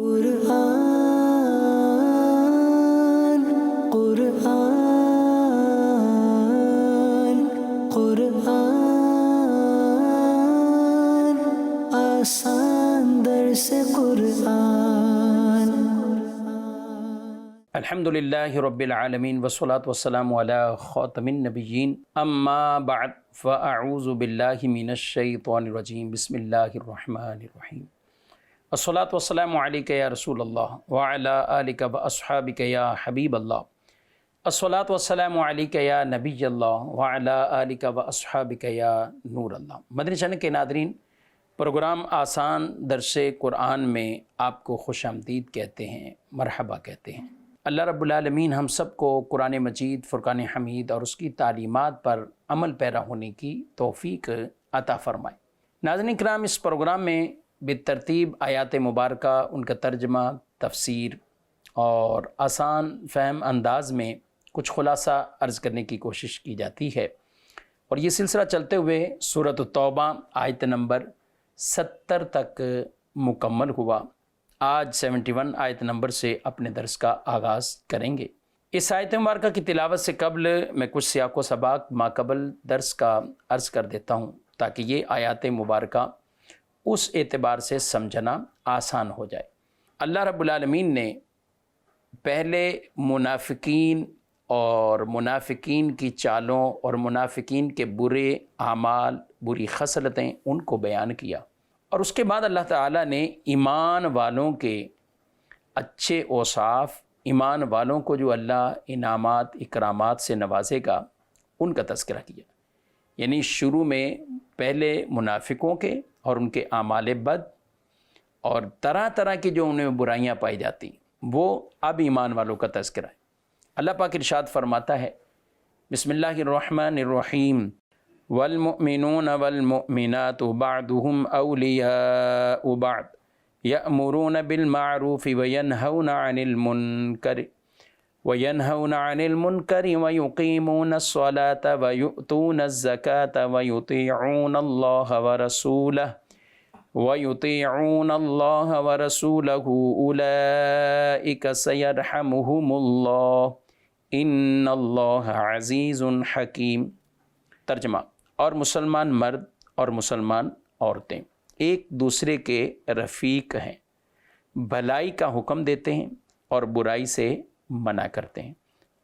قرآن قرآن قرآن آسان درس قرآن۔ الحمدللہ رب العالمین والصلاة والسلام علی خاتم النبیین، اما بعد فاعوذ باللہ من الشیطان الرجیم، بسم اللہ الرحمن الرحیم۔ الصلاة والسلام علیک یا رسول اللہ وعلی آلک واصحابک یا حبیب اللہ، الصلاة والسلام علیک یا نبی اللہ وعلی آلک واصحابک یا نور اللہ۔ مدنی چینل کے ناظرین، پروگرام آسان درس قرآن میں آپ کو خوش آمدید کہتے ہیں، مرحبا کہتے ہیں۔ اللہ رب العالمین ہم سب کو قرآن مجید، فرقان حمید اور اس کی تعلیمات پر عمل پیرا ہونے کی توفیق عطا فرمائے۔ ناظرین کرام، اس پروگرام میں بالترتیب آیات مبارکہ، ان کا ترجمہ، تفسیر اور آسان فہم انداز میں کچھ خلاصہ عرض کرنے کی کوشش کی جاتی ہے، اور یہ سلسلہ چلتے ہوئے سورۃ التوبہ آیت نمبر 70 تک مکمل ہوا۔ آج 71 آیت نمبر سے اپنے درس کا آغاز کریں گے۔ اس آیت مبارکہ کی تلاوت سے قبل میں کچھ سیاق و سباق ماقبل درس کا عرض کر دیتا ہوں، تاکہ یہ آیات مبارکہ اس اعتبار سے سمجھنا آسان ہو جائے۔ اللہ رب العالمین نے پہلے منافقین اور منافقین کی چالوں اور منافقین کے برے اعمال، بری خصلتیں، ان کو بیان کیا، اور اس کے بعد اللہ تعالیٰ نے ایمان والوں کے اچھے اوصاف، ایمان والوں کو جو اللہ انعامات، اکرامات سے نوازے گا، ان کا تذکرہ کیا۔ یعنی شروع میں پہلے منافقوں کے اور ان کے اعمال بد اور طرح طرح کی جو انہیں برائیاں پائی جاتی، وہ اب ایمان والوں کا تذکرہ ہے۔ اللہ پاک ارشاد فرماتا ہے، بسم اللہ الرحمن الرحیم، والمؤمنون والمؤمنات بعضهم اولیاء بعض یأمرون بالمعروف وینہون عن المنکر ویقیمون الصلاة ویؤتون الزکاة ویطیعون اللہ ورسولہ اولئک سیرحمہم اللہ ان اللہ عزیز حکیم۔ ترجمہ: اور مسلمان مرد اور مسلمان عورتیں ایک دوسرے کے رفیق ہیں، بھلائی کا حکم دیتے ہیں اور برائی سے منع کرتے ہیں،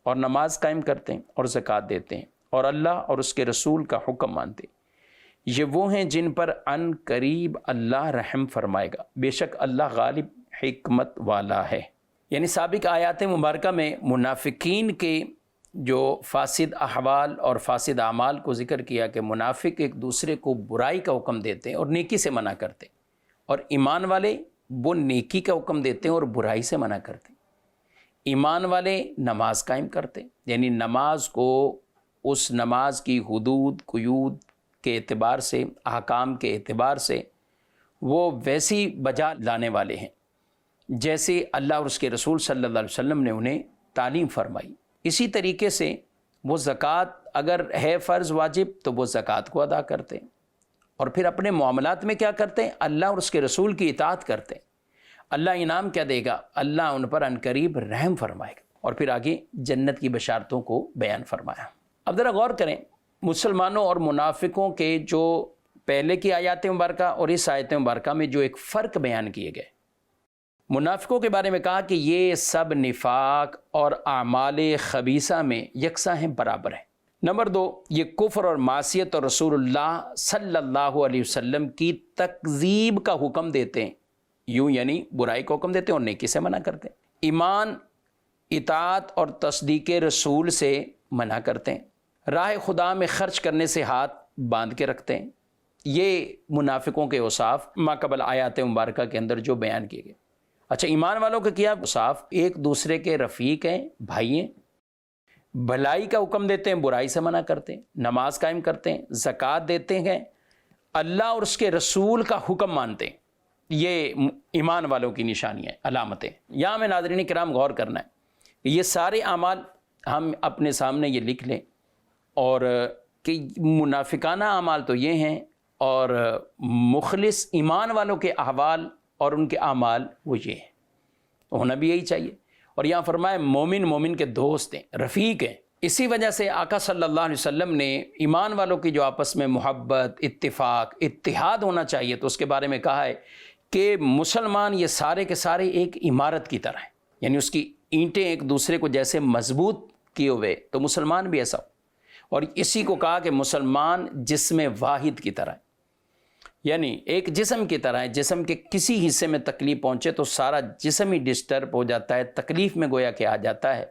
اور نماز قائم کرتے ہیں اور زکوٰۃ دیتے ہیں، اور اللہ اور اس کے رسول کا حکم مانتے ہیں۔ یہ وہ ہیں جن پر عن قریب اللہ رحم فرمائے گا، بے شک اللہ غالب حکمت والا ہے۔ یعنی سابق آیات مبارکہ میں منافقین کے جو فاسد احوال اور فاسد اعمال کو ذکر کیا کہ منافق ایک دوسرے کو برائی کا حکم دیتے ہیں اور نیکی سے منع کرتے ہیں، اور ایمان والے وہ نیکی کا حکم دیتے ہیں اور برائی سے منع کرتے ہیں۔ ایمان والے نماز قائم کرتے ہیں، یعنی نماز کو اس نماز کی حدود، قیود کے اعتبار سے، احکام کے اعتبار سے وہ ویسی بجا لانے والے ہیں جیسے اللہ اور اس کے رسول صلی اللہ علیہ وسلم نے انہیں تعلیم فرمائی۔ اسی طریقے سے وہ زکوٰۃ اگر ہے فرض واجب تو وہ زکوٰۃ کو ادا کرتے ہیں، اور پھر اپنے معاملات میں کیا کرتے ہیں؟ اللہ اور اس کے رسول کی اطاعت کرتے ہیں۔ اللہ انعام کیا دے گا؟ اللہ ان پر عنقریب رحم فرمائے گا، اور پھر آگے جنت کی بشارتوں کو بیان فرمایا۔ اب ذرا غور کریں، مسلمانوں اور منافقوں کے جو پہلے کی آیات مبارکہ اور اس آیت مبارکہ میں جو ایک فرق بیان کیے گئے۔ منافقوں کے بارے میں کہا کہ یہ سب نفاق اور اعمال خبیثہ میں یکساں ہیں، برابر ہیں۔ نمبر 2، یہ کفر اور معصیت اور رسول اللہ صلی اللہ علیہ وسلم کی تکذیب کا حکم دیتے ہیں، یوں یعنی برائی کو حکم دیتے ہیں اور نیکی سے منع کرتے ہیں۔ ایمان، اطاعت اور تصدیق رسول سے منع کرتے ہیں۔ راہ خدا میں خرچ کرنے سے ہاتھ باندھ کے رکھتے ہیں۔ یہ منافقوں کے اوصاف ماقبل آیات مبارکہ کے اندر جو بیان کیے گئے۔ اچھا، ایمان والوں کا کیا اوصاف؟ ایک دوسرے کے رفیق ہیں، بھائی ہیں، بھلائی کا حکم دیتے ہیں، برائی سے منع کرتے ہیں، نماز قائم کرتے ہیں، زکوٰۃ دیتے ہیں، اللہ اور اس کے رسول کا حکم مانتے ہیں۔ یہ ایمان والوں کی نشانیاں ہیں، علامتیں۔ یہاں میں ناظرین کرام غور کرنا ہے، یہ سارے اعمال ہم اپنے سامنے یہ لکھ لیں، اور کہ منافقانہ اعمال تو یہ ہیں، اور مخلص ایمان والوں کے احوال اور ان کے اعمال وہ یہ ہیں۔ ہونا بھی یہی چاہیے۔ اور یہاں فرمایا مومن مومن کے دوست ہیں، رفیق ہیں۔ اسی وجہ سے آقا صلی اللہ علیہ وسلم نے ایمان والوں کی جو آپس میں محبت، اتفاق، اتحاد ہونا چاہیے، تو اس کے بارے میں کہا ہے کہ مسلمان یہ سارے کے سارے ایک عمارت کی طرح ہیں، یعنی اس کی اینٹیں ایک دوسرے کو جیسے مضبوط کیے ہوئے، تو مسلمان بھی ایسا ہو۔ اور اسی کو کہا کہ مسلمان جسم واحد کی طرح ہے، یعنی ایک جسم کی طرح ہے، جسم کے کسی حصے میں تکلیف پہنچے تو سارا جسم ہی ڈسٹرب ہو جاتا ہے، تکلیف میں گویا کہ آ جاتا ہے۔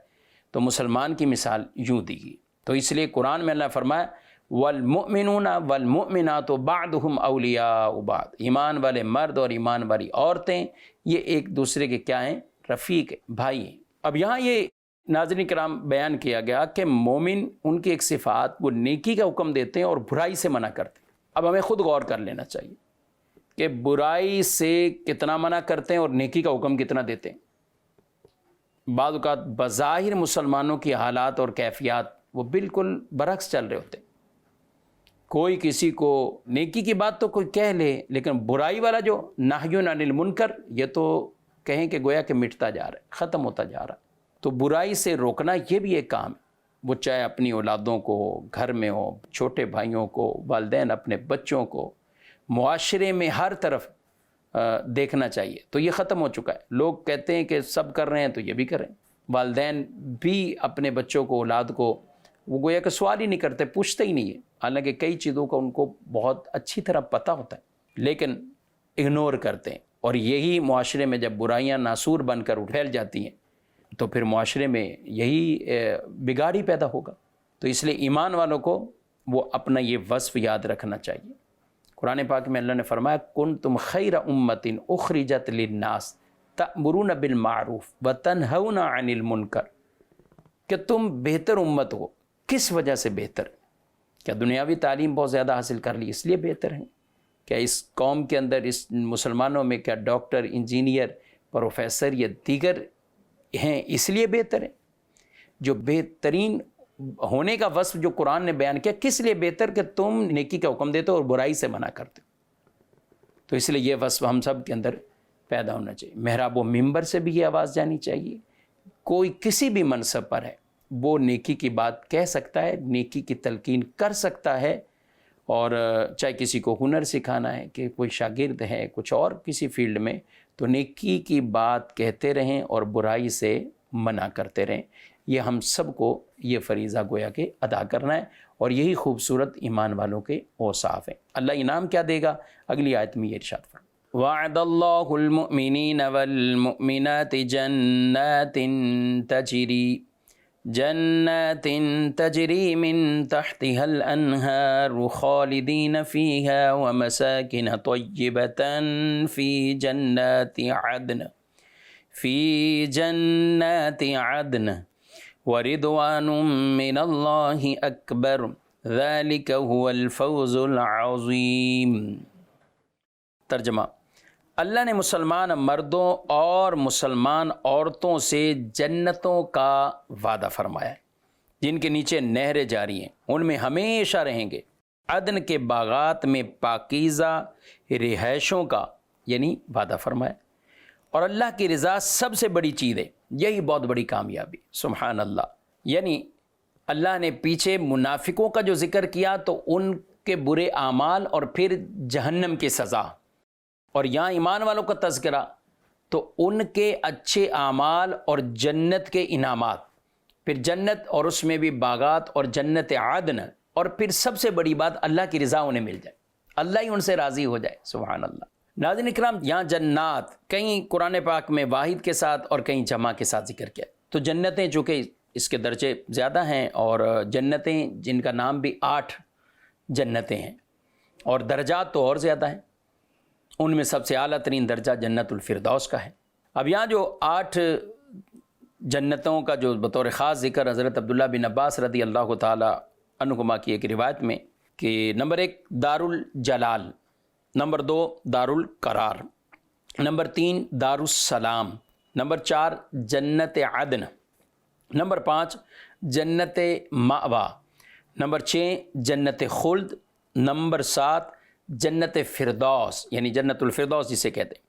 تو مسلمان کی مثال یوں دی گئی۔ تو اس لیے قرآن میں اللہ فرمایا والمؤمنون والمؤمنات بعضهم اولیاء بعض، ایمان والے مرد اور ایمان والی عورتیں یہ ایک دوسرے کے کیا ہیں؟ رفیق ہیں، بھائی ہیں۔ اب یہاں یہ ناظرین کرام بیان کیا گیا کہ مومن ان کی ایک صفات، وہ نیکی کا حکم دیتے ہیں اور برائی سے منع کرتے ہیں۔ اب ہمیں خود غور کر لینا چاہیے کہ برائی سے کتنا منع کرتے ہیں اور نیکی کا حکم کتنا دیتے ہیں۔ بعض اوقات بظاہر مسلمانوں کی حالات اور کیفیات وہ بالکل برعکس چل رہے ہوتے ہیں۔ کوئی کسی کو نیکی کی بات تو کوئی کہہ لے، لیکن برائی والا جو نہی عن المنکر، یہ تو کہیں کہ گویا کہ مٹتا جا رہا ہے، ختم ہوتا جا رہا ہے۔ تو برائی سے روکنا یہ بھی ایک کام ہے، وہ چاہے اپنی اولادوں کو، گھر میں ہو، چھوٹے بھائیوں کو، والدین اپنے بچوں کو، معاشرے میں ہر طرف دیکھنا چاہیے۔ تو یہ ختم ہو چکا ہے۔ لوگ کہتے ہیں کہ سب کر رہے ہیں تو یہ بھی کریں۔ والدین بھی اپنے بچوں کو، اولاد کو، وہ گویا کہ سوال ہی نہیں کرتے، پوچھتے ہی نہیں ہے، حالانکہ کئی چیزوں کا ان کو بہت اچھی طرح پتہ ہوتا ہے، لیکن اگنور کرتے ہیں۔ اور یہی معاشرے میں جب برائیاں ناسور بن کر پھیل جاتی ہیں تو پھر معاشرے میں یہی بگاڑ ہی پیدا ہوگا۔ تو اس لیے ایمان والوں کو وہ اپنا یہ وصف یاد رکھنا چاہیے۔ قرآن پاک میں اللہ نے فرمایا کنتم خیر امۃ اخرجت للناس تأمرون بالمعروف وتنہون عن المنکر، کہ تم بہتر امت ہو۔ کس وجہ سے بہتر؟ کیا دنیاوی تعلیم بہت زیادہ حاصل کر لی اس لیے بہتر ہیں؟ کیا اس قوم کے اندر، اس مسلمانوں میں کیا ڈاکٹر، انجینئر، پروفیسر یا دیگر ہیں اس لیے بہتر ہے؟ جو بہترین ہونے کا وصف جو قرآن نے بیان کیا، کس لیے بہتر؟ کہ تم نیکی کا حکم دیتے ہو اور برائی سے منع کرتے ہو۔ تو اس لیے یہ وصف ہم سب کے اندر پیدا ہونا چاہیے۔ محراب و ممبر سے بھی یہ آواز جانی چاہیے۔ کوئی کسی بھی منصب پر ہے وہ نیکی کی بات کہہ سکتا ہے، نیکی کی تلقین کر سکتا ہے، اور چاہے کسی کو ہنر سکھانا ہے، کہ کوئی شاگرد ہے کچھ اور کسی فیلڈ میں، تو نیکی کی بات کہتے رہیں اور برائی سے منع کرتے رہیں۔ یہ ہم سب کو یہ فریضہ گویا کہ ادا کرنا ہے، اور یہی خوبصورت ایمان والوں کے اوصاف ہیں۔ اللہ انعام کیا دے گا؟ اگلی آیت میں یہ ارشاد فرمائے وعد اللہ المؤمنین والمؤمنات جنات تجری من تحتها الانہار خالدین فیہا ومساکن طیبۃ فی جنات عدن ورضوان من اللہ اکبر ذلک هو الفوز العظیم۔ ترجمہ: اللہ نے مسلمان مردوں اور مسلمان عورتوں سے جنتوں کا وعدہ فرمایا ہے جن کے نیچے نہریں جاری ہیں، ان میں ہمیشہ رہیں گے۔ عدن کے باغات میں پاکیزہ رہائشوں کا یعنی وعدہ فرمایا۔ اور اللہ کی رضا سب سے بڑی چیز ہے، یہی بہت بڑی کامیابی۔ سبحان اللہ۔ یعنی اللہ نے پیچھے منافقوں کا جو ذکر کیا تو ان کے برے اعمال اور پھر جہنم کی سزا، اور یہاں ایمان والوں کا تذکرہ تو ان کے اچھے اعمال اور جنت کے انعامات، پھر جنت اور اس میں بھی باغات اور جنت عدن، اور پھر سب سے بڑی بات اللہ کی رضا انہیں مل جائے، اللہ ہی ان سے راضی ہو جائے۔ سبحان اللہ۔ ناظرین اکرام، یہاں جنات کہیں قرآن پاک میں واحد کے ساتھ اور کہیں جمع کے ساتھ ذکر کیا، تو جنتیں چونکہ اس کے درجے زیادہ ہیں، اور جنتیں جن کا نام بھی 8 جنتیں ہیں، اور درجات تو اور زیادہ ہیں، ان میں سب سے اعلیٰ ترین درجہ جنت الفردوس کا ہے۔ اب یہاں جو 8 جنتوں کا جو بطور خاص ذکر حضرت عبداللہ بن عباس رضی اللہ تعالی عنہما کی ایک روایت میں، کہ نمبر 1 دار الجلال، نمبر 2 دار القرار، نمبر 3 دار السلام، نمبر 4 جنت عدن، نمبر 5 جنت مأوا، نمبر 6 جنت خلد، نمبر 7 جنت فردوس یعنی جنت الفردوس جسے کہتے ہیں،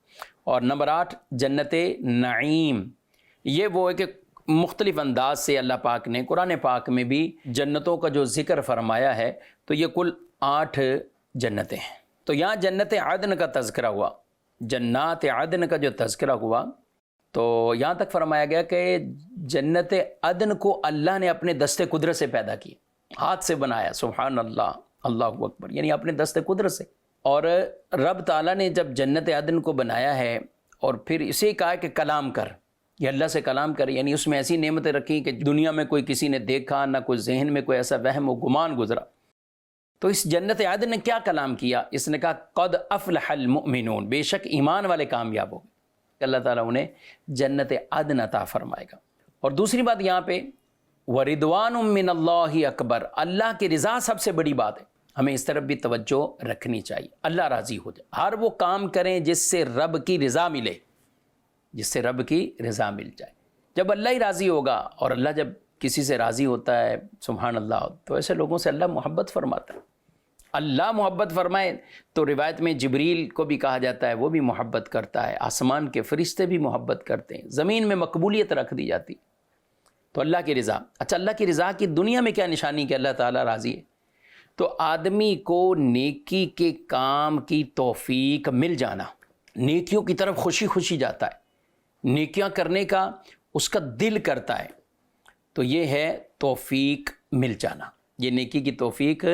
اور نمبر 8 جنت نعیم، یہ وہ ہے کہ مختلف انداز سے اللہ پاک نے قرآن پاک میں بھی جنتوں کا جو ذکر فرمایا ہے تو یہ کل 8 جنتیں ہیں۔ تو یہاں جنت عدن کا تذکرہ ہوا، جنات عدن کا جو تذکرہ ہوا تو یہاں تک فرمایا گیا کہ جنت عدن کو اللہ نے اپنے دست قدرت سے پیدا کیا، ہاتھ سے بنایا، سبحان اللہ، اللہ اکبر، یعنی اپنے دست قدرت سے۔ اور رب تعالیٰ نے جب جنت عدن کو بنایا ہے اور پھر اسے کہا کہ کلام کر، یہ اللہ سے کلام کر، یعنی اس میں ایسی نعمتیں رکھی کہ دنیا میں کوئی کسی نے دیکھا نہ، کوئی ذہن میں کوئی ایسا وہم و گمان گزرا۔ تو اس جنت عدن نے کیا کلام کیا؟ اس نے کہا قد افلح المؤمنون، بے شک ایمان والے کامیاب ہو گئے، اللہ تعالیٰ انہیں جنت عدن عطا فرمائے گا۔ اور دوسری بات یہاں پہ وردوان من اللہ اکبر، اللہ کی رضا سب سے بڑی بات ہے، ہمیں اس طرف بھی توجہ رکھنی چاہیے، اللہ راضی ہو جائے، ہر وہ کام کریں جس سے رب کی رضا ملے، جس سے رب کی رضا مل جائے۔ جب اللہ ہی راضی ہوگا، اور اللہ جب کسی سے راضی ہوتا ہے سبحان اللہ، تو ایسے لوگوں سے اللہ محبت فرماتا ہے۔ اللہ محبت فرمائے تو روایت میں جبریل کو بھی کہا جاتا ہے وہ بھی محبت کرتا ہے، آسمان کے فرشتے بھی محبت کرتے ہیں، زمین میں مقبولیت رکھ دی جاتی۔ تو اللہ کی رضا، اچھا اللہ کی رضا کی دنیا میں کیا نشانی کہ اللہ تعالیٰ راضی ہے؟ تو آدمی کو نیکی کے کام کی توفیق مل جانا، نیکیوں کی طرف خوشی خوشی جاتا ہے، نیکیاں کرنے کا اس کا دل کرتا ہے، تو یہ ہے توفیق مل جانا، یہ نیکی کی توفیق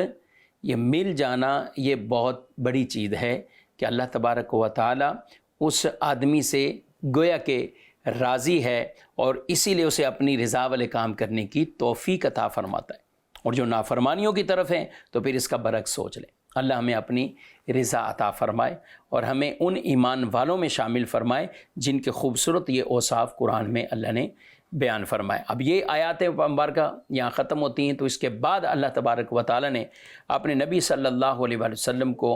یہ مل جانا، یہ بہت بڑی چیز ہے کہ اللہ تبارک و تعالی اس آدمی سے گویا کہ راضی ہے، اور اسی لیے اسے اپنی رضا والے کام کرنے کی توفیق عطا فرماتا ہے۔ اور جو نافرمانیوں کی طرف ہیں تو پھر اس کا برعکس سوچ لیں۔ اللہ ہمیں اپنی رضا عطا فرمائے اور ہمیں ان ایمان والوں میں شامل فرمائے جن کے خوبصورت یہ اوصاف قرآن میں اللہ نے بیان فرمائے۔ اب یہ آیات مبارکہ یہاں ختم ہوتی ہیں، تو اس کے بعد اللہ تبارک و تعالی نے اپنے نبی صلی اللہ علیہ وآلہ وسلم کو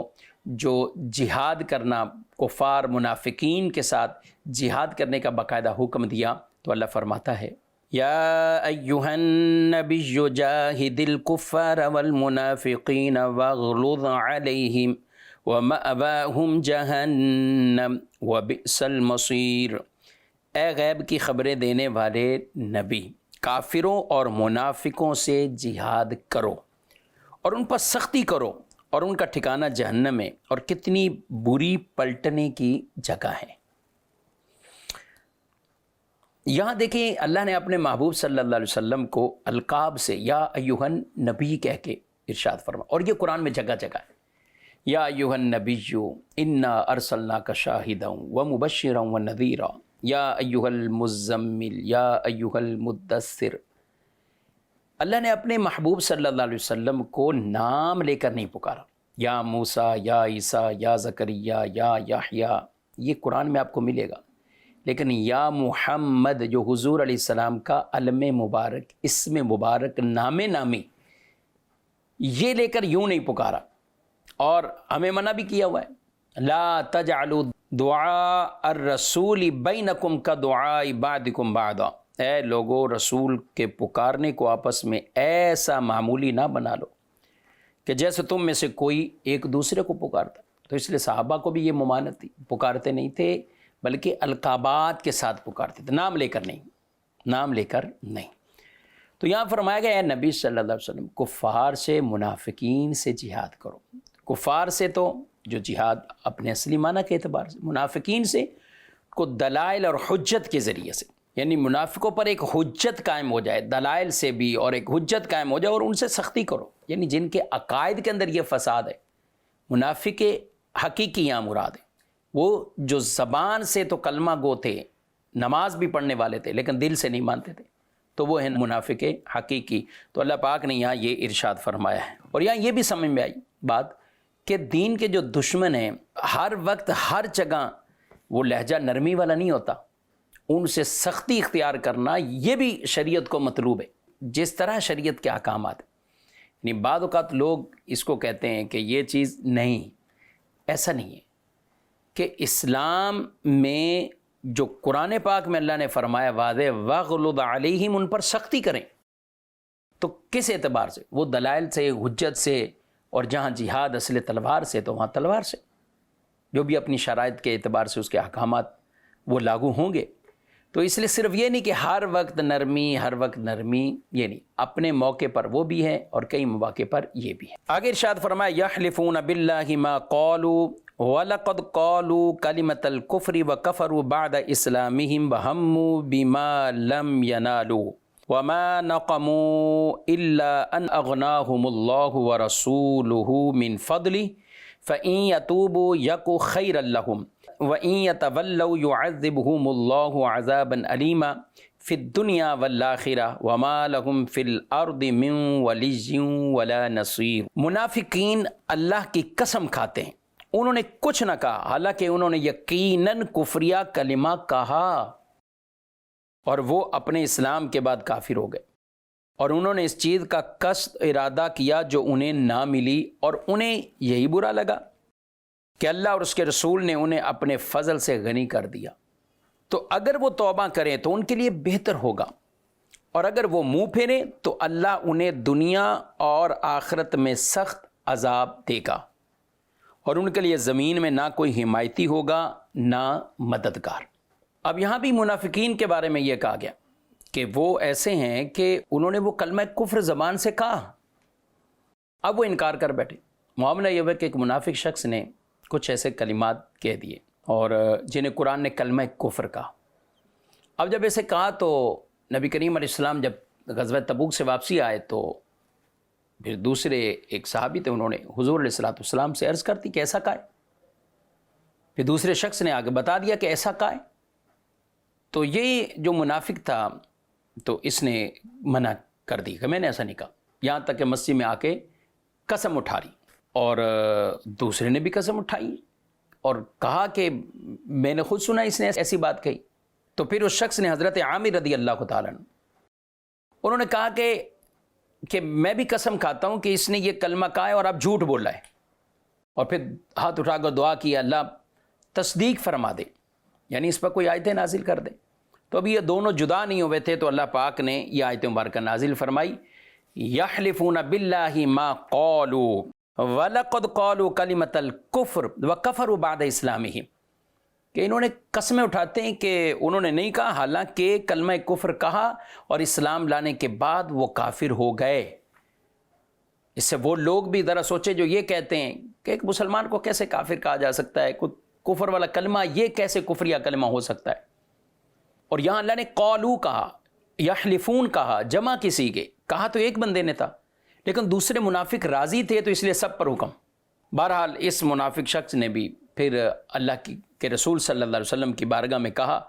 جو جہاد کرنا، کفار منافقین کے ساتھ جہاد کرنے کا باقاعدہ حکم دیا، تو اللہ فرماتا ہے یا ایہا النبی جاہد الکفار والمنافقین واغلظ علیہم ومأواہم جہنم وبئس المصیر۔ اے غیب کی خبریں دینے والے نبی، کافروں اور منافقوں سے جہاد کرو اور ان پر سختی کرو، اور ان کا ٹھکانہ جہنم ہے، اور کتنی بری پلٹنے کی جگہ ہے۔ یہاں دیکھیں اللہ نے اپنے محبوب صلی اللہ علیہ وسلم کو القاب سے یا ایہا النبی کہہ کے ارشاد فرمایا، اور یہ قرآن میں جگہ جگہ ہے، یا ایہا النبی انا ارسلناک شاہدا ومبشرا ونذیرا یا ایہا المزمل یا ایہا المدثر۔ اللہ نے اپنے محبوب صلی اللہ علیہ وسلم کو نام لے کر نہیں پکارا، یا موسیٰ، یا عیسیٰ، یا زکریا، یا یحییٰ، یہ قرآن میں آپ کو ملے گا، لیکن یا محمد جو حضور علیہ السلام کا علم مبارک، اسم مبارک، نام نامی، یہ لے کر یوں نہیں پکارا۔ اور ہمیں منع بھی کیا ہوا ہے، لا تجعلوا دعاء الرسول بینکم کدعاء بعضکم بعضا، اے لوگو رسول کے پکارنے کو آپس میں ایسا معمولی نہ بنا لو کہ جیسے تم میں سے کوئی ایک دوسرے کو پکارتا۔ تو اس لیے صحابہ کو بھی یہ ممانعت تھی، پکارتے نہیں تھے بلکہ القابات کے ساتھ پکارتے تھے، نام لے کر نہیں، نام لے کر نہیں۔ تو یہاں فرمایا گیا ہے نبی صلی اللہ علیہ وسلم کفار سے، منافقین سے جہاد کرو۔ کفار سے تو جو جہاد اپنے اصلی معنی کے اعتبار سے، منافقین سے کو دلائل اور حجت کے ذریعے سے، یعنی منافقوں پر ایک حجت قائم ہو جائے، دلائل سے بھی، اور ایک حجت قائم ہو جائے، اور ان سے سختی کرو، یعنی جن کے عقائد کے اندر یہ فساد ہے۔ منافق حقیقی یہاں مراد ہے، وہ جو زبان سے تو کلمہ گو تھے، نماز بھی پڑھنے والے تھے، لیکن دل سے نہیں مانتے تھے، تو وہ ہے منافق حقیقی۔ تو اللہ پاک نے یہاں یہ ارشاد فرمایا ہے، اور یہاں یہ بھی سمجھ میں آئی بات کہ دین کے جو دشمن ہیں ہر وقت ہر جگہ وہ لہجہ نرمی والا نہیں ہوتا، ان سے سختی اختیار کرنا یہ بھی شریعت کو مطلوب ہے، جس طرح شریعت کے احکامات ہیں۔ یعنی بعض اوقات لوگ اس کو کہتے ہیں کہ یہ چیز نہیں، ایسا نہیں ہے کہ اسلام میں جو قرآن پاک میں اللہ نے فرمایا واضح وَغْلُظْ عَلَيْهِمْ، ان پر سختی کریں، تو کس اعتبار سے؟ وہ دلائل سے، حجت سے، اور جہاں جہاد اصل تلوار سے تو وہاں تلوار سے۔ جو بھی اپنی شرائط کے اعتبار سے اس کے احکامات وہ لاگو ہوں گے. تو اس لیے صرف یہ نہیں کہ ہر وقت نرمی یہ نہیں، اپنے موقع پر وہ بھی ہے اور کئی مواقع پر یہ بھی ہے. آگے ارشاد فرمایا یحلفون باللہ ما قالوا وَلَقَدْ قَالُوا كَلِمَةَ الْكُفْرِ وَكَفَرُوا بَعْدَ إِسْلَامِهِمْ وَهَمُّوا بِمَا لَمْ يَنَالُوا وَمَا نَقَمُوا إِلَّا أَنْ أَغْنَاهُمُ اللَّهُ وَرَسُولُهُ مِنْ فَضْلِهِ فَإِنْ يَتُوبُوا يَكُ خَيْرًا لَهُمْ وَإِنْ يَتَوَلَّوْا يُعَذِّبْهُمُ اللَّهُ عَذَابًا أَلِيمًا فِي الدُّنْيَا وَالْآخِرَةِ وَمَا لَهُمْ فِي الْأَرْضِ مِنْ وَلِيٍّ وَلَا نَصِيرٍ. منافقین اللہ کی قسم کھاتے ہیں، انہوں نے کچھ نہ کہا، حالانکہ انہوں نے یقیناً کفریہ کلمہ کہا اور وہ اپنے اسلام کے بعد کافر ہو گئے، اور انہوں نے اس چیز کا قصد ارادہ کیا جو انہیں نہ ملی، اور انہیں یہی برا لگا کہ اللہ اور اس کے رسول نے انہیں اپنے فضل سے غنی کر دیا. تو اگر وہ توبہ کریں تو ان کے لیے بہتر ہوگا، اور اگر وہ منہ پھیریں تو اللہ انہیں دنیا اور آخرت میں سخت عذاب دے گا، اور ان کے لیے زمین میں نہ کوئی حمایتی ہوگا نہ مددگار. اب یہاں بھی منافقین کے بارے میں یہ کہا گیا کہ وہ ایسے ہیں کہ انہوں نے وہ کلمہ کفر زبان سے کہا، اب وہ انکار کر بیٹھے. معاملہ یہ ہے کہ ایک منافق شخص نے کچھ ایسے کلمات کہہ دیے اور جنہیں قرآن نے کلمہ کفر کہا. اب جب ایسے کہا تو نبی کریم علیہ السلام جب غزوہ تبوک سے واپسی آئے تو پھر دوسرے ایک صحابی تھے، انہوں نے حضور علیہ السلام سے عرض کرتی کہ ایسا کہا ہے. پھر دوسرے شخص نے آگے بتا دیا کہ ایسا کہا ہے. تو یہ جو منافق تھا تو اس نے منع کر دی کہ میں نے ایسا نہیں کہا، یہاں تک کہ مسجد میں آ کے قسم اٹھا لی، اور دوسرے نے بھی قسم اٹھائی اور کہا کہ میں نے خود سنا اس نے ایسی بات کہی. تو پھر اس شخص نے حضرت عامر رضی اللہ تعالیٰ عنہ، انہوں نے کہا کہ میں بھی قسم کھاتا ہوں کہ اس نے یہ کلمہ کہا ہے اور اب جھوٹ بول رہا ہے، اور پھر ہاتھ اٹھا کر دعا کی اللہ تصدیق فرما دے، یعنی اس پر کوئی آیتیں نازل کر دے. تو اب یہ دونوں جدا نہیں ہوئے تھے تو اللہ پاک نے یہ آیت مبارکہ نازل فرمائی یحلفون باللہ ما قالوا وَلَقَدْ قَالُوا كَلِمَةَ الْكُفْرِ وَكَفَرُوا بَعْدَ إِسْلَامِهِمْ، کہ انہوں نے قسمیں اٹھاتے ہیں کہ انہوں نے نہیں کہا، حالانکہ کلمہ کفر کہا اور اسلام لانے کے بعد وہ کافر ہو گئے. اس سے وہ لوگ بھی ذرا سوچے جو یہ کہتے ہیں کہ ایک مسلمان کو کیسے کافر کہا جا سکتا ہے، کفر والا کلمہ یہ کیسے کفریہ کلمہ ہو سکتا ہے. اور یہاں اللہ نے قالو کہا، یحلفون کہا، جمع کسی کے کہا تو ایک بندے نے تھا، لیکن دوسرے منافق راضی تھے تو اس لیے سب پر حکم. بہرحال اس منافق شخص نے بھی پھر اللہ کے رسول صلی اللہ علیہ وسلم کی بارگاہ میں کہا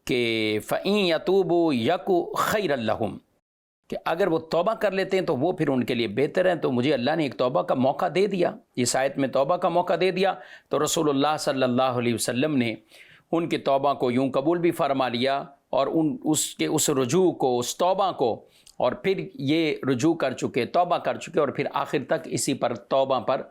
کہ فَإِن يَتُوبُوا يَكُ خَيْرًا لَهُمْ، کہ اگر وہ توبہ کر لیتے ہیں تو وہ پھر ان کے لیے بہتر ہیں. تو مجھے اللہ نے ایک توبہ کا موقع دے دیا، اس آیت میں توبہ کا موقع دے دیا، تو رسول اللہ صلی اللہ علیہ وسلم نے ان کی توبہ کو یوں قبول بھی فرما لیا، اور اس رجوع کو، اس توبہ کو، اور پھر یہ رجوع کر چکے، توبہ کر چکے، اور پھر آخر تک اسی پر توبہ پر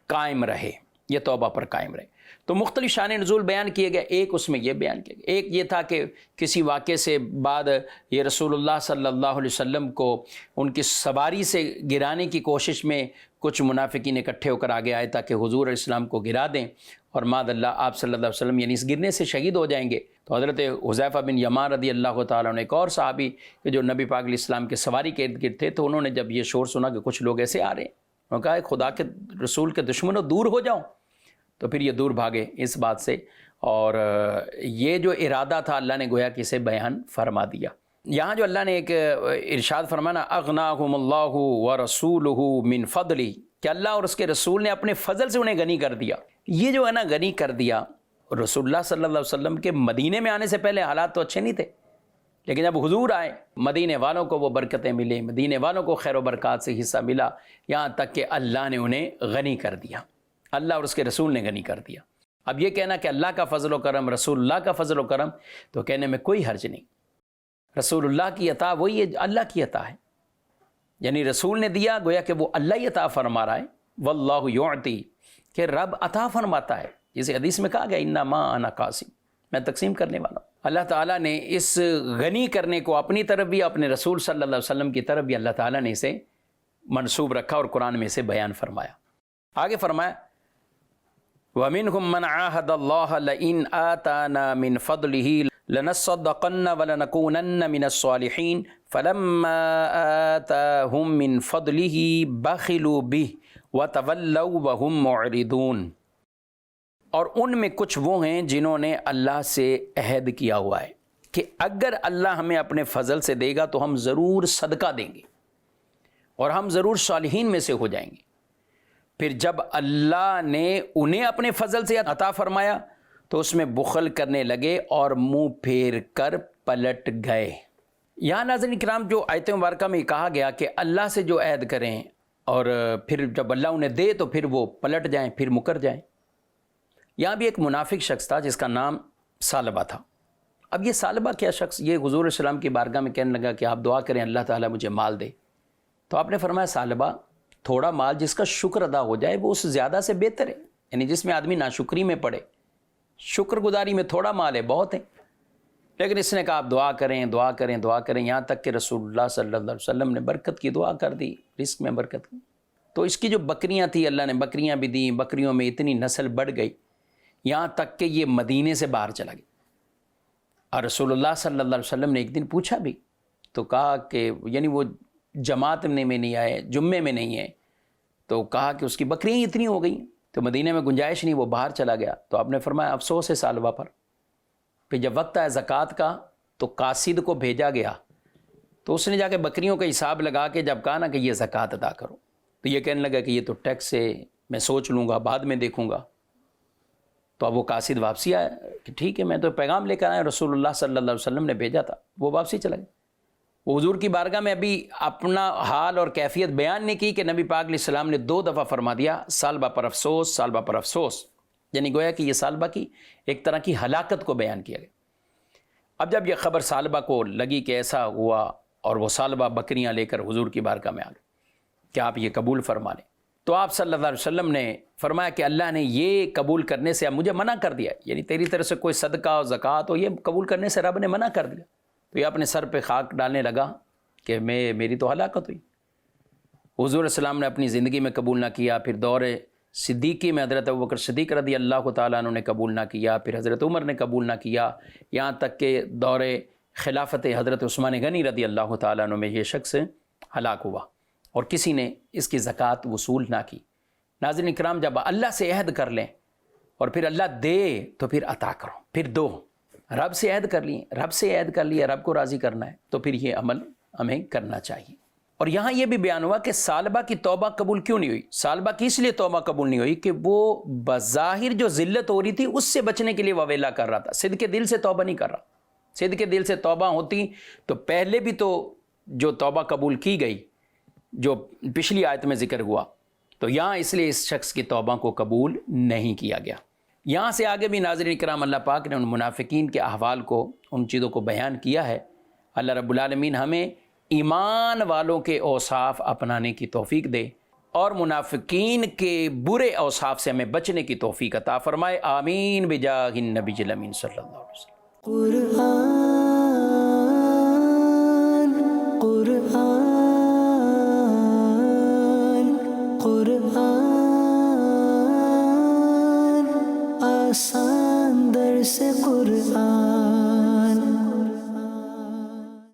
قائم رہے، یہ توبہ پر قائم رہے. تو مختلف شان نزول بیان کیے گئے. ایک اس میں یہ بیان کیا گیا، ایک یہ تھا کہ کسی واقعے سے بعد یہ رسول اللہ صلی اللہ علیہ وسلم کو ان کی سواری سے گرانے کی کوشش میں کچھ منافقین اکٹھے ہو کر آگے آئے تاکہ حضور علیہ السلام کو گرا دیں، اور معاذ اللہ آپ صلی اللہ علیہ وسلم یعنی اس گرنے سے شہید ہو جائیں گے. تو حضرت حذیفہ بن یمان رضی اللہ تعالیٰ عنہ، ایک اور صحابی کہ جو نبی پاک علیہ السلام کے سواری کے ارد گرد تھے، تو انہوں نے جب یہ شور سنا کہ کچھ لوگ ایسے آ رہے ہیں، انہوں نے کہا خدا کے رسول کے دشمنوں دور ہو جاؤ. تو پھر یہ دور بھاگے اس بات سے، اور یہ جو ارادہ تھا اللہ نے گویا کہ اسے بیان فرما دیا. یہاں جو اللہ نے ایک ارشاد فرمانا اغناہم اللہ ورسولہ من فضلہ، کہ اللہ اور اس کے رسول نے اپنے فضل سے انہیں غنی کر دیا. یہ جو ہے نا غنی کر دیا، رسول اللہ صلی اللہ علیہ وسلم کے مدینے میں آنے سے پہلے حالات تو اچھے نہیں تھے، لیکن جب حضور آئے مدینے والوں کو وہ برکتیں ملیں، مدینے والوں کو خیر و برکات سے حصہ ملا، یہاں تک کہ اللہ نے انہیں غنی کر دیا، اللہ اور اس کے رسول نے غنی کر دیا. اب یہ کہنا کہ اللہ کا فضل و کرم، رسول اللہ کا فضل و کرم، تو کہنے میں کوئی حرج نہیں. رسول اللہ کی عطا وہی ہے، اللہ کی عطا ہے، یعنی رسول نے دیا، گویا کہ وہ اللہ ہی عطا فرما رہا ہے. واللہ یعطی، کہ رب عطا فرماتا ہے، جسے حدیث میں کہا گیا انما انا قاسم، میں تقسیم کرنے والا ہوں. اللہ تعالیٰ نے اس غنی کرنے کو اپنی طرف بھی، اپنے رسول صلی اللہ علیہ وسلم کی طرف بھی اللہ تعالیٰ نے اسے منسوب رکھا اور قرآن میں اسے بیان فرمایا. آگے فرمایا وَمِنْهُمْ مَنْ عَاهَدَ اللَّهَ لَئِنْ آتَانَا مِنْ فَضْلِهِ لَنَصَّدَّقَنَّ وَلَنَكُونَنَّ مِنَ الصَّالِحِينَ فَلَمَّا آتَاهُمْ مِنْ فَضْلِهِ بَخِلُوا بِهِ وَتَوَلَّوْا وَهُمْ مُعْرِضُونَ۔ اور ان میں کچھ وہ ہیں جنہوں نے اللہ سے عہد کیا ہوا ہے کہ اگر اللہ ہمیں اپنے فضل سے دے گا تو ہم ضرور صدقہ دیں گے اور ہم ضرور صالحین میں سے ہو جائیں گے۔ پھر جب اللہ نے انہیں اپنے فضل سے عطا فرمایا تو اس میں بخل کرنے لگے اور منہ پھیر کر پلٹ گئے۔ یہاں ناظرین کرام جو آیت مبارکہ میں کہا گیا کہ اللہ سے جو عہد کریں اور پھر جب اللہ انہیں دے تو پھر وہ پلٹ جائیں، پھر مکر جائیں۔ یہاں بھی ایک منافق شخص تھا جس کا نام ثعلبہ تھا۔ اب یہ ثعلبہ کیا شخص یہ حضور علیہ السلام کی بارگاہ میں کہنے لگا کہ آپ دعا کریں اللہ تعالیٰ مجھے مال دے۔ تو آپ نے فرمایا ثعلبہ تھوڑا مال جس کا شکر ادا ہو جائے وہ اس زیادہ سے بہتر ہے، یعنی جس میں آدمی ناشکری میں پڑے، شکر گزاری میں تھوڑا مال ہے بہت ہے۔ لیکن اس نے کہا آپ دعا کریں دعا کریں دعا کریں، یہاں تک کہ رسول اللہ صلی اللہ علیہ وسلم نے برکت کی دعا کر دی، رزق میں برکت کی۔ تو اس کی جو بکریاں تھیں اللہ نے بکریاں بھی دیں، بکریوں میں اتنی نسل بڑھ گئی یہاں تک کہ یہ مدینے سے باہر چلا گیا۔ اور رسول اللہ صلی اللہ علیہ وسلم نے ایک دن پوچھا بھی تو کہا کہ یعنی وہ جماعت میں نہیں آئے، جمعے میں نہیں ہے، تو کہا کہ اس کی بکریاں اتنی ہو گئیں تو مدینے میں گنجائش نہیں، وہ باہر چلا گیا۔ تو آپ نے فرمایا افسوس ہے ثعلبہ پر۔ پھر جب وقت آیا زکوٰۃ کا تو قاصد کو بھیجا گیا تو اس نے جا کے بکریوں کا حساب لگا کے جب کہا نا کہ یہ زکوٰۃ ادا کرو تو یہ کہنے لگا کہ یہ تو ٹیکس ہے، میں سوچ لوں گا بعد میں دیکھوں گا۔ تو اب وہ قاصد واپسی آیا کہ ٹھیک ہے میں تو پیغام لے کر آیا، رسول اللہ صلی اللہ علیہ وسلم نے بھیجا تھا، وہ واپسی چلا گیا۔ وہ حضور کی بارگاہ میں ابھی اپنا حال اور کیفیت بیان نہیں کی کہ نبی پاک علیہ السلام نے 2 دفعہ فرما دیا ثعلبہ پر افسوس، ثعلبہ پر افسوس، یعنی گویا کہ یہ ثعلبہ کی ایک طرح کی ہلاکت کو بیان کیا گیا۔ اب جب یہ خبر ثعلبہ کو لگی کہ ایسا ہوا اور وہ ثعلبہ بکریاں لے کر حضور کی بارگاہ میں آ گئے کہ آپ یہ قبول فرما لیں، تو آپ صلی اللہ علیہ وسلم نے فرمایا کہ اللہ نے یہ قبول کرنے سے اب مجھے منع کر دیا، یعنی تیری طرف سے کوئی صدقہ اور زکوٰۃ ہو یہ قبول کرنے سے رب نے منع کر دیا۔ تو یہ اپنے سر پہ خاک ڈالنے لگا کہ میری تو ہلاکت ہوئی۔ حضور علیہ السلام نے اپنی زندگی میں قبول نہ کیا، پھر دور صدیقی میں حضرت ابوبکر صدیق رضی اللہ تعالیٰ عنہ نے قبول نہ کیا، پھر حضرت عمر نے قبول نہ کیا، یہاں تک کہ دور خلافت حضرت عثمان غنی رضی اللہ تعالیٰ عنہ میں یہ شخص ہلاک ہوا اور کسی نے اس کی زکوٰۃ وصول نہ کی۔ ناظرین اکرام جب اللہ سے عہد کر لیں اور پھر اللہ دے تو پھر عطا کرو، پھر دو۔ رب سے عہد کر لیے، رب سے عہد کر لیے، رب کو راضی کرنا ہے تو پھر یہ عمل ہمیں کرنا چاہیے۔ اور یہاں یہ بھی بیان ہوا کہ ثعلبہ کی توبہ قبول کیوں نہیں ہوئی۔ ثعلبہ کی اس لیے توبہ قبول نہیں ہوئی کہ وہ بظاہر جو ذلت ہو رہی تھی اس سے بچنے کے لیے واویلا کر رہا تھا، صدق دل سے توبہ نہیں کر رہا۔ صدق دل سے توبہ ہوتی تو پہلے بھی تو جو توبہ قبول کی گئی جو پچھلی آیت میں ذکر ہوا، تو یہاں اس لیے اس شخص کی توبہ کو قبول نہیں کیا گیا۔ یہاں سے آگے بھی ناظرین کرام اللہ پاک نے ان منافقین کے احوال کو، ان چیزوں کو بیان کیا ہے۔ اللہ رب العالمین ہمیں ایمان والوں کے اوصاف اپنانے کی توفیق دے اور منافقین کے برے اوصاف سے ہمیں بچنے کی توفیق عطا فرمائے۔ آمین بجاہ النبی الامین صلی اللہ علیہ وسلم۔ قرآن آسان درس قرآن